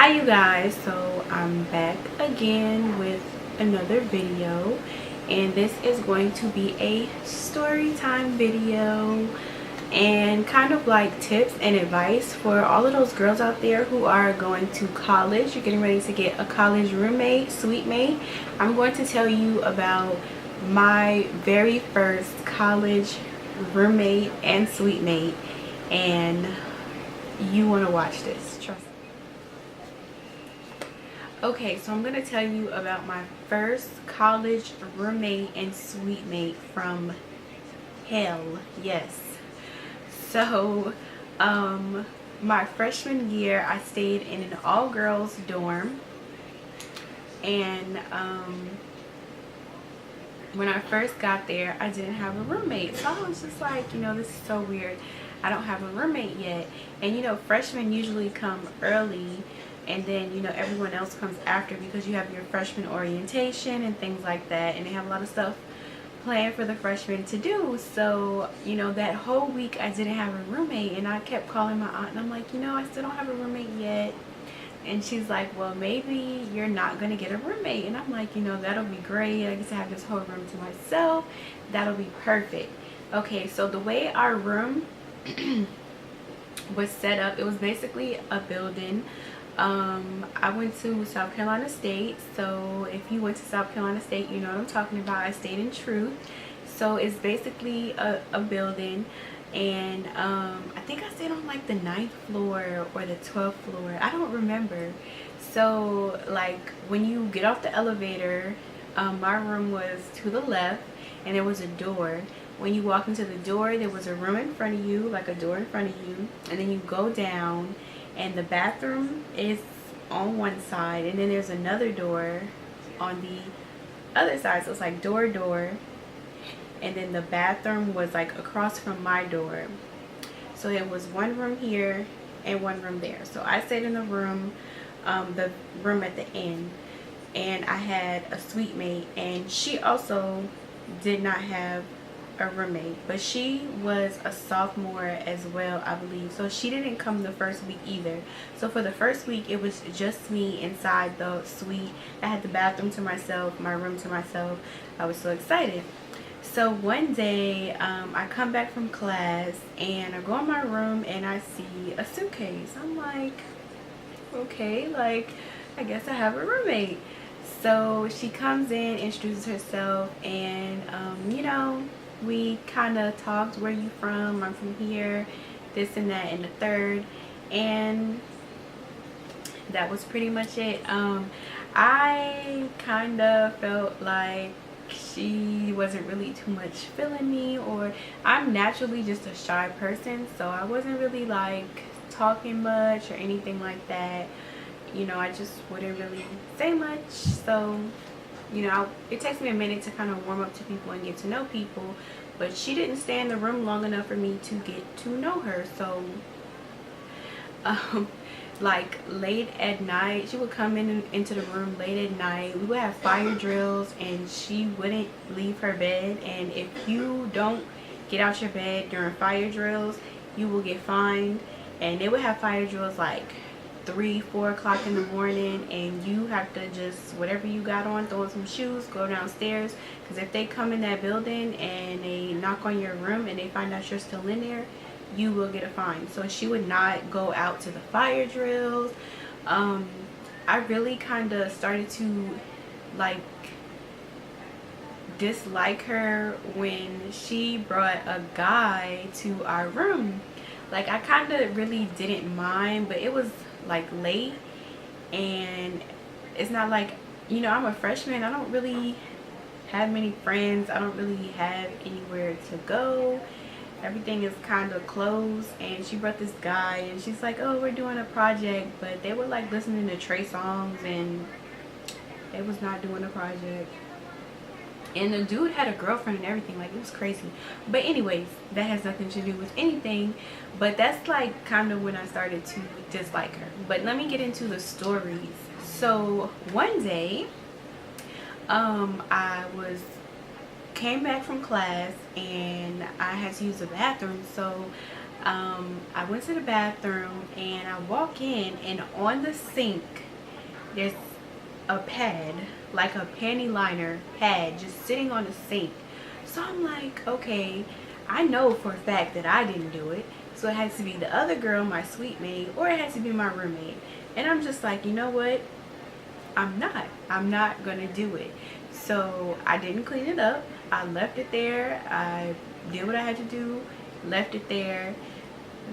Hi you guys, so I'm back again with another video, and this is going to be a story time video and kind of like tips and advice for all of those girls out there who are going to college. You're getting ready to get a college roommate, suite mate. I'm going to tell you about my very first college roommate and suite mate, and you want to watch this, trust me. Okay, so I'm going to tell you about my first college roommate and suite mate from hell. Yes. So, my freshman year, I stayed in an all-girls dorm. And when I first got there, I didn't have a roommate. So I was just like, this is so weird. I don't have a roommate yet. And freshmen usually come early, and then everyone else comes after, because you have your freshman orientation and things like that, and they have a lot of stuff planned for the freshmen to do. So that whole week I didn't have a roommate, and I kept calling my aunt, and I'm like, I still don't have a roommate yet. And she's like, well, maybe you're not gonna get a roommate. And I'm like, that'll be great. I get to have this whole room to myself. That'll be perfect. Okay, so the way our room was set up, it was basically a building. I went to South Carolina State, so if you went to South Carolina State, you know what I'm talking about. I stayed in Truth. So it's basically a building, and I think I stayed on like the 9th floor or the 12th floor. I don't remember. So like when you get off the elevator, my room was to the left, and there was a door. When you walk into the door, there was a room in front of you, like a door in front of you, and then you go down, and the bathroom is on one side, and then there's another door on the other side. So it's like door, and then the bathroom was like across from my door. So it was one room here and one room there. So I stayed in the room at the end, and I had a suite mate, and she also did not have a roommate, but she was a sophomore as well, I believe. So she didn't come the first week either. So for the first week, it was just me inside the suite. I had the bathroom to myself, my room to myself. I was so excited. So one day, I come back from class, and I go in my room, and I see a suitcase. I'm like, okay, like, I guess I have a roommate. So she comes in, introduces herself, and we kind of talked, where you from? I'm from here, this and that and the third, and that was pretty much it. I kind of felt like she wasn't really too much feeling me, or I'm naturally just a shy person, so I wasn't really like talking much or anything like that. I just wouldn't really say much. So it takes me a minute to kind of warm up to people and get to know people, but she didn't stay in the room long enough for me to get to know her. So like late at night, she would come into the room late at night. We would have fire drills, and she wouldn't leave her bed, and if you don't get out your bed during fire drills, you will get fined. And they would have fire drills like 3-4 o'clock in the morning, and you have to just, whatever you got on, throw on some shoes, go downstairs, because if they come in that building and they knock on your room and they find out you're still in there, you will get a fine. So she would not go out to the fire drills. I really kind of started to like dislike her when she brought a guy to our room. Like, I kind of really didn't mind, but it was like late, and it's not like, I'm a freshman. I don't really have many friends. I don't really have anywhere to go. Everything is kind of closed, and she brought this guy, and she's like, oh, we're doing a project, but they were like listening to Trey songs, and they was not doing a project. And the dude had a girlfriend and everything. Like, it was crazy. But anyways, that has nothing to do with anything. But that's like kind of when I started to dislike her. But let me get into the stories. So one day, I came back from class, and I had to use the bathroom. So I went to the bathroom and I walk in, and on the sink there's a pad, like a panty liner pad, just sitting on the sink. So I'm like, okay, I know for a fact that I didn't do it, so it has to be the other girl, my suite mate, or it has to be my roommate. And I'm just like, you know what, I'm not gonna do it. So I didn't clean it up. I left it there. I did what I had to do, left it there.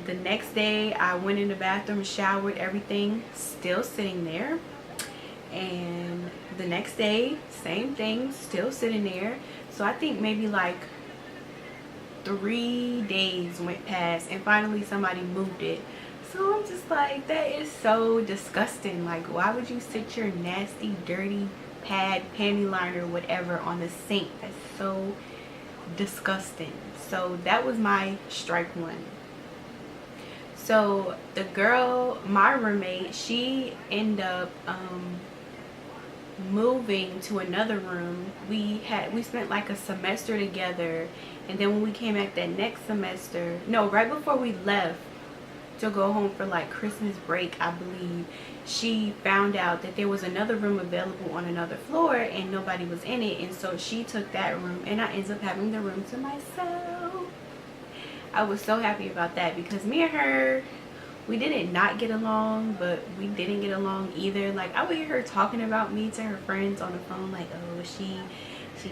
The next day I went in the bathroom, showered, everything still sitting there. And the next day, same thing, still sitting there. So I think maybe like 3 days went past, and finally somebody moved it. So I'm just like, that is so disgusting. Like, why would you sit your nasty, dirty pad, panty liner, whatever, on the sink? That's so disgusting. So that was my strike one. So the girl, my roommate, she ended up moving to another room. We spent like a semester together, and then when we came back that next semester, no, right before we left to go home for like Christmas break, I believe, she found out that there was another room available on another floor and nobody was in it, and so she took that room, and I ended up having the room to myself. I was so happy about that, because me and her, we didn't not get along, but we didn't get along either. Like, I would hear her talking about me to her friends on the phone, like, oh, she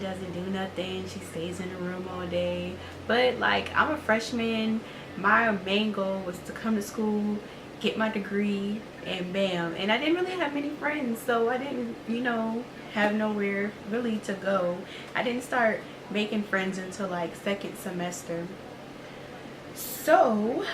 doesn't do nothing, she stays in the room all day. But like, I'm a freshman, my main goal was to come to school, get my degree, and bam. And I didn't really have many friends, so I didn't, you know, have nowhere really to go. I didn't start making friends until like second semester. So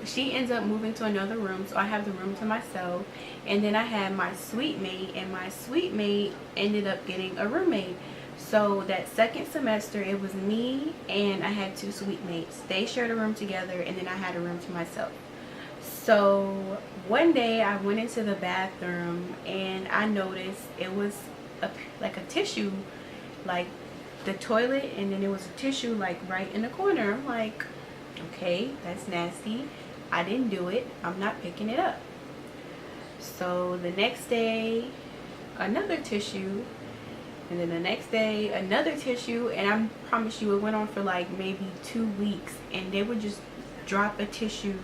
she ends up moving to another room, so I have the room to myself. And then I had my suite mate, and my suite mate ended up getting a roommate. So that second semester, it was me and I had 2 suite mates. They shared a room together, and then I had a room to myself. So one day I went into the bathroom and I noticed it was like a tissue, like the toilet, and then there was a tissue like right in the corner. I'm like, okay, that's nasty. I didn't do it. I'm not picking it up. So the next day, another tissue, and then the next day another tissue, and I promise you it went on for like maybe 2 weeks, and they would just drop a tissue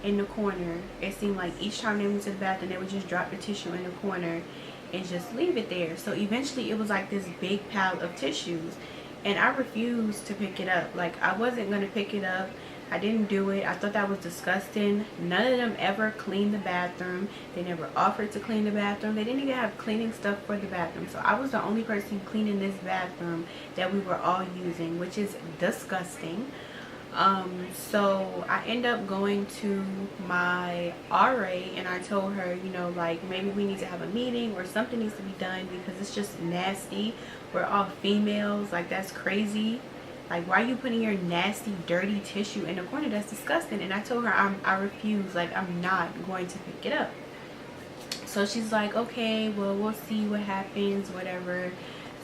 in the corner. It seemed like each time they went to the bathroom, they would just drop the tissue in the corner and just leave it there. So eventually it was like this big pile of tissues, and I refused to pick it up. Like, I wasn't gonna pick it up. I didn't do it. I thought that was disgusting. None of them ever cleaned the bathroom. They never offered to clean the bathroom. They didn't even have cleaning stuff for the bathroom. So I was the only person cleaning this bathroom that we were all using, which is disgusting. So I end up going to my RA, and I told her, you know, like, maybe we need to have a meeting or something needs to be done, because it's just nasty. We're all females. Like, that's crazy. Like, why are you putting your nasty, dirty tissue in the corner? That's disgusting. And I told her I refuse. Like, I'm not going to pick it up. So she's like, okay, well, we'll see what happens, whatever.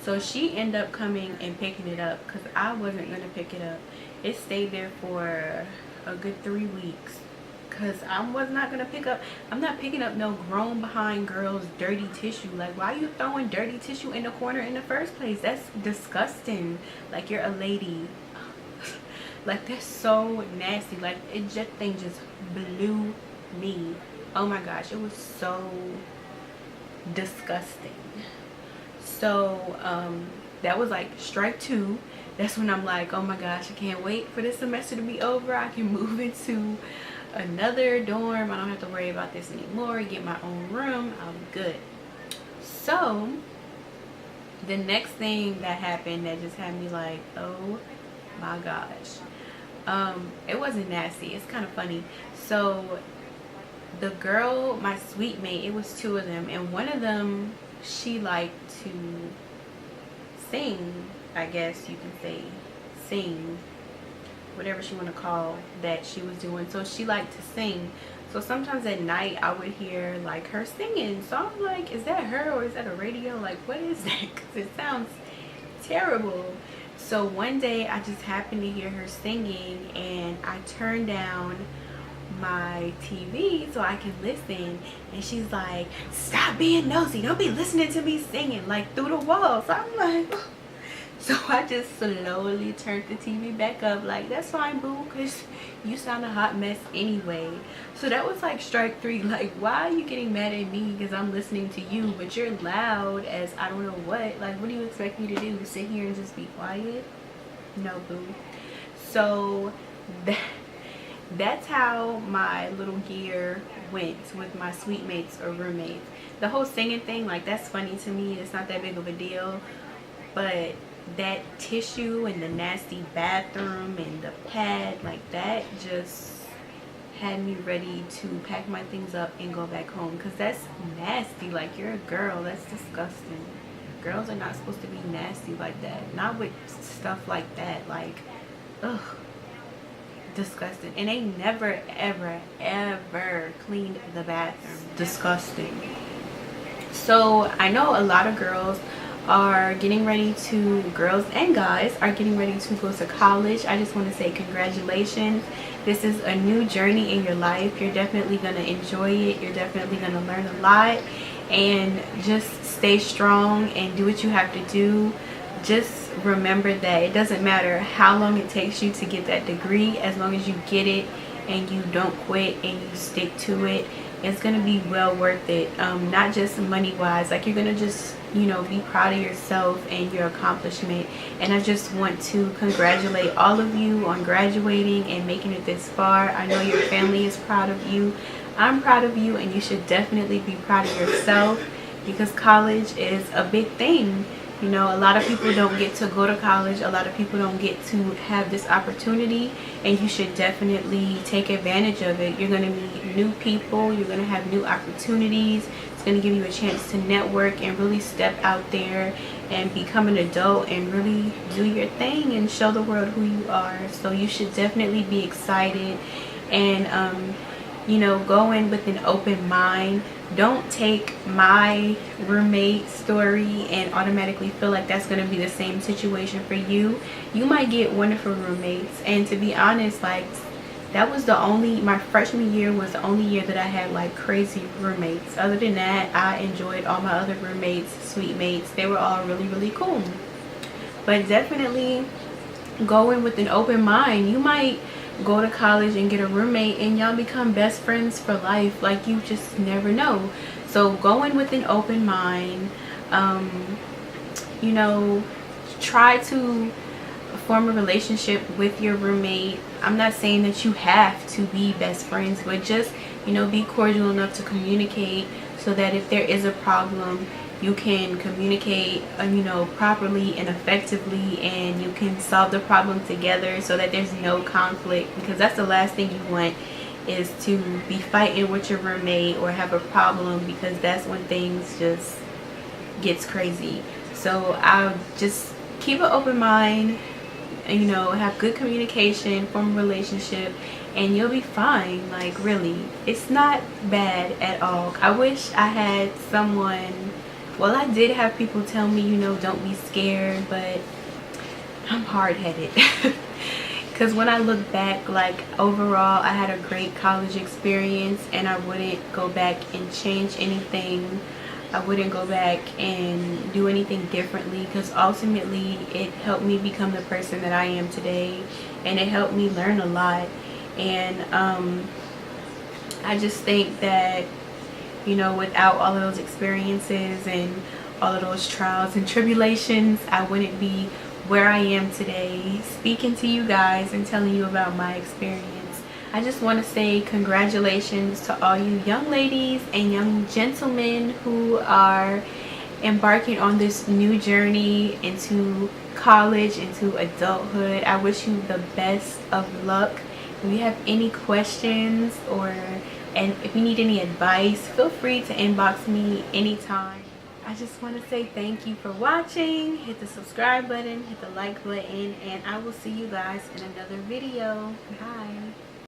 So she ended up coming and picking it up, because I wasn't going to pick it up. It stayed there for a good 3 weeks, because I was not going to pick up. I'm not picking up no grown behind girls dirty tissue. Like, why are you throwing dirty tissue in the corner in the first place? That's disgusting. Like, you're a lady. Like, that's so nasty. Like, that thing just blew me. Oh my gosh, it was so disgusting. So that was like strike 2. That's when I'm like, oh my gosh, I can't wait for this semester to be over. I can move into another dorm. I don't have to worry about this anymore. Get my own room. I'm good. So the next thing that happened that just had me like, oh my gosh, it wasn't nasty. It's kind of funny. So the girl, my suite mate, it was 2 of them, and one of them, she liked to sing, I guess you can say, sing, whatever she want to call that she was doing. So she liked to sing. So sometimes at night I would hear like her singing. So I'm like, is that her or is that a radio? Like, what is that? Because it sounds terrible. So one day I just happened to hear her singing, and I turned down my TV so I can listen, and she's like, "Stop being nosy, don't be listening to me singing," like through the wall. So I'm like, so I just slowly turned the TV back up, like, "That's fine, boo, because you sound a hot mess anyway." So that was like strike three. Like, why are you getting mad at me because I'm listening to you, but you're loud as I don't know what? Like, what do you expect me to do? Sit here and just be quiet? No, boo. So that's how my little year went with my suite mates or roommates. The whole singing thing, like, that's funny to me. It's not that big of a deal. But that tissue and the nasty bathroom and the pad, like, that just had me ready to pack my things up and go back home, because that's nasty. Like, you're a girl, that's disgusting. Girls are not supposed to be nasty like that, not with stuff like that. Like, ugh, disgusting. And they never ever cleaned the bathroom. Disgusting. So I know a lot of girls are getting ready to, girls and guys are getting ready to go to college. I just want to say congratulations. This is a new journey in your life. You're definitely going to enjoy it. You're definitely going to learn a lot, and just stay strong and do what you have to do. Just remember that it doesn't matter how long it takes you to get that degree, as long as you get it and you don't quit and you stick to it, it's going to be well worth it. Not just money wise, like, you're going to just, you know, be proud of yourself and your accomplishment. And I just want to congratulate all of you on graduating and making it this far. I know your family is proud of you. I'm proud of you, and you should definitely be proud of yourself, because college is a big thing. You know, a lot of people don't get to go to college. A lot of people don't get to have this opportunity, and you should definitely take advantage of it. You're going to meet new people. You're going to have new opportunities. It's going to give you a chance to network and really step out there and become an adult and really do your thing and show the world who you are. So you should definitely be excited, and you know, go in with an open mind. Don't take my roommate story and automatically feel like that's going to be the same situation for you. You might get wonderful roommates, and to be honest, like, that was the only, my freshman year was the only year that I had like crazy roommates. Other than that, I enjoyed all my other roommates, suite mates. They were all really cool. But definitely go in with an open mind. You might go to college and get a roommate and y'all become best friends for life. Like, you just never know. So go in with an open mind. You know, try to form a relationship with your roommate. I'm not saying that you have to be best friends, but just, you know, be cordial enough to communicate, so that if there is a problem, you can communicate, you know, properly and effectively, and you can solve the problem together, so that there's no conflict. Because that's the last thing you want, is to be fighting with your roommate or have a problem, because that's when things just gets crazy. So I'll just keep an open mind, and, you know, have good communication, form a relationship, and you'll be fine. Like, really, it's not bad at all. I wish I had someone, well, I did have people tell me, you know, don't be scared, but I'm hard-headed. Because when I look back, like, overall, I had a great college experience, and I wouldn't go back and change anything. I wouldn't go back and do anything differently, because ultimately it helped me become the person that I am today, and it helped me learn a lot. And I just think that, you know, without all of those experiences and all of those trials and tribulations, I wouldn't be where I am today, speaking to you guys and telling you about my experience. I just want to say congratulations to all you young ladies and young gentlemen who are embarking on this new journey into college, into adulthood. I wish you the best of luck. If you have any questions, and if you need any advice, feel free to inbox me anytime. I just want to say thank you for watching. Hit the subscribe button, hit the like button, and I will see you guys in another video. Bye.